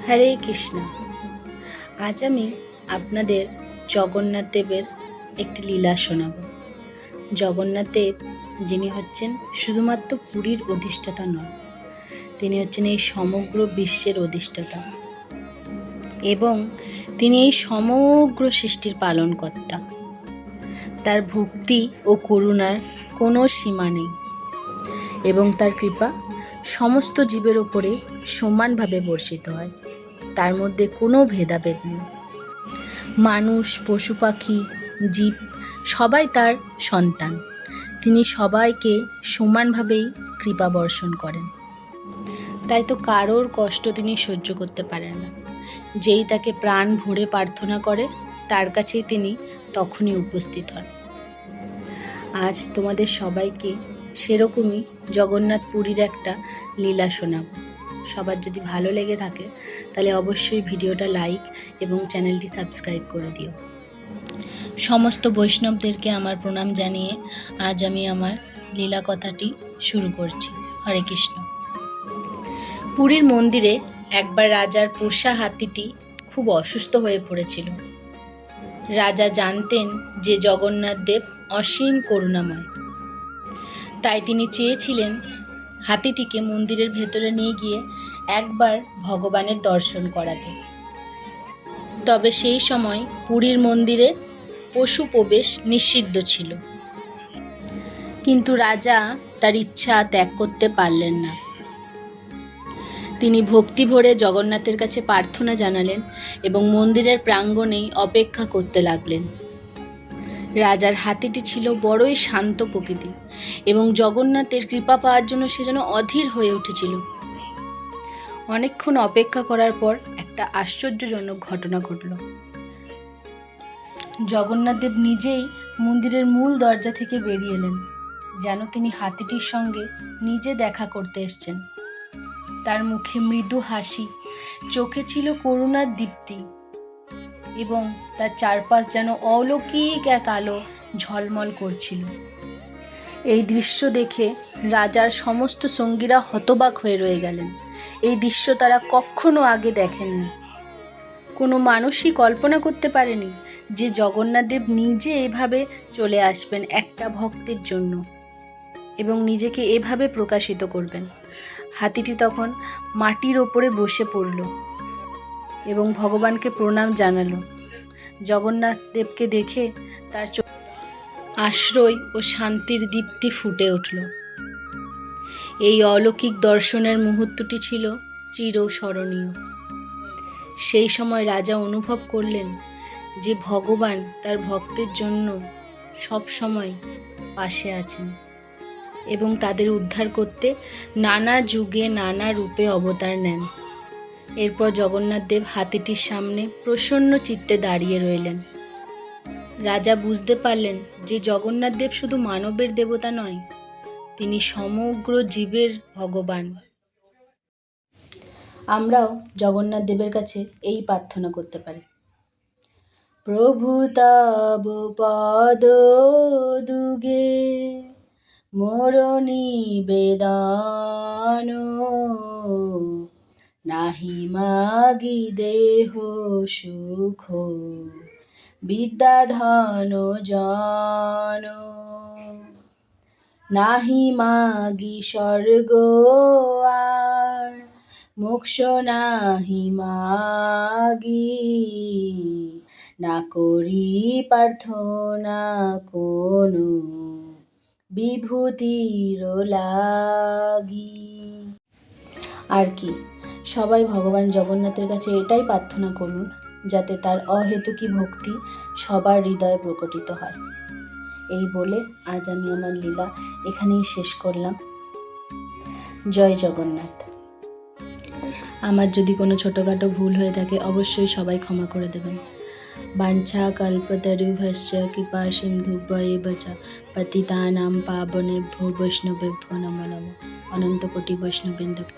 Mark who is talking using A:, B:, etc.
A: হরে কৃষ্ণ। আজ আমি আপনাদের জগন্নাথ দেবের একটি লীলা শোনাব। জগন্নাথ দেব যিনি হচ্ছেন শুধুমাত্র পুরীর অধিষ্ঠাতা নন, তিনি হচ্ছেন এই সমগ্র বিশ্বের অধিষ্ঠাতা এবং তিনি এই সমগ্র সৃষ্টির পালনকর্তা। তার ভক্তি ও করুণার কোনো সীমা নেই এবং তার কৃপা সমস্ত জীবের ওপরে সমানভাবে বর্ষিত হয়। তার মধ্যে কোনো ভেদাভেদ নেই। মানুষ, পশু পাখি, জীব সবাই তার সন্তান। তিনি সবাইকে সমানভাবেই কৃপা বর্ষণ করেন। তাই তো কারোর কষ্ট তিনি সহ্য করতে পারেন না। যেই তাকে প্রাণ ভরে প্রার্থনা করে তার কাছেই তিনি তখনই উপস্থিত হন। আজ তোমাদের সবাইকে সেরকমই জগন্নাথ পুরীর একটা লীলা শোনাব। সবার যদি ভালো লেগে থাকে তাহলে অবশ্যই ভিডিওটা লাইক এবং চ্যানেলটি সাবস্ক্রাইব করে দিও। সমস্ত বৈষ্ণবদেরকে আমার প্রণাম জানিয়ে আজ আমি আমার লীলা কথাটি শুরু করছি। হরে কৃষ্ণ। পুরীর মন্দিরে একবার রাজার পোষা হাতিটি খুব অসুস্থ হয়ে পড়েছিল। রাজা জানতেন যে জগন্নাথ দেব অসীম করুণাময়, তাই তিনি চেয়েছিলেন হাতিটিকে মন্দিরের ভেতরে নিয়ে গিয়ে একবার ভগবানের দর্শন করাতে। তবে সেই সময় পুরীর মন্দিরে পশু প্রবেশ নিষিদ্ধ ছিল, কিন্তু রাজা তার ইচ্ছা ত্যাগ করতে পারলেন না। তিনি ভক্তি ভরে জগন্নাথের কাছে প্রার্থনা জানালেন এবং মন্দিরের প্রাঙ্গণেই অপেক্ষা করতে লাগলেন। রাজার হাতিটি ছিল বড়ই শান্ত প্রকৃতির এবং জগন্নাথের কৃপা পাওয়ার জন্য সে যেন অধীর হয়ে উঠেছিল। অনেকক্ষণ অপেক্ষা করার পর একটা আশ্চর্যজনক ঘটনা ঘটল। জগন্নাথ দেব নিজেই মন্দিরের মূল দরজা থেকে বেরিয়ে এলেন, যেন তিনি হাতিটির সঙ্গে নিজে দেখা করতে এসেছেন। তার মুখে মৃদু হাসি, চোখে ছিল করুণার দীপ্তি এবং তার চারপাশ যেন অলৌকিক এক আলো ঝলমল করছিল। এই দৃশ্য দেখে রাজার সমস্ত সঙ্গীরা হতবাক হয়ে রয়ে গেলেন। এই দৃশ্য তারা কখনো আগে দেখেননি। কোনো মানুষই কল্পনা করতে পারেনি যে জগন্নাথ দেব নিজে এভাবে চলে আসবেন একটা ভক্তের জন্য এবং নিজেকে এভাবে প্রকাশিত করবেন। হাতিটি তখন মাটির ওপরে বসে পড়ল এবং ভগবানকে প্রণাম জানালো। জগন্নাথ দেবকে দেখে তার আশ্রয় ও শান্তির দীপ্তি ফুটে উঠল। এই অলৌকিক দর্শনের মুহূর্তটি ছিল চিরস্মরণীয়। সেই সময় রাজা অনুভব করলেন যে ভগবান তার ভক্তের জন্য সব সময় পাশে আছেন এবং তাদের উদ্ধার করতে নানা যুগে নানা রূপে অবতার নেন। এরপর জগন্নাথ দেব হাতিটির সামনে প্রসন্ন চিত্তে দাঁড়িয়ে রইলেন। রাজা বুঝতে পারলেন যে জগন্নাথ দেব শুধু মানবের দেবতা নয়, তিনি সমগ্র জীবের ভগবান। আমরাও জগন্নাথ দেবের কাছে এই প্রার্থনা করতে পারি। প্রভু তব পদ দুগে মোর নিবেদন, নাহি মাগি দেহ সুখ বিদ্যা ধন জন, নাহি মাগি স্বর্গ আর মোক্ষ নাহি মাগি, না করি প্রার্থনা কোনো বিভূতির লাগি। আর কি, সবাই ভগবান জগন্নাথের কাছে এটাই প্রার্থনা করুন যাতে তার অহেতুকী ভক্তি সবার হৃদয়ে প্রকটিত হয়। এই বলে আজ আমি আমার লীলা এখানেই শেষ করলাম। জয় জগন্নাথ। আমার যদি কোনো ছোটোখাটো ভুল হয়ে থাকে অবশ্যই সবাই ক্ষমা করে দেবেন। বাঞ্ছা কল্পতরুভ্যশ্চ কৃপা সিন্ধুভ্যেব চ পতিতানাং পাবনেভ্যো বৈষ্ণবেভ্যো নমো নমঃ। অনন্ত কোটি বৈষ্ণববৃন্দকে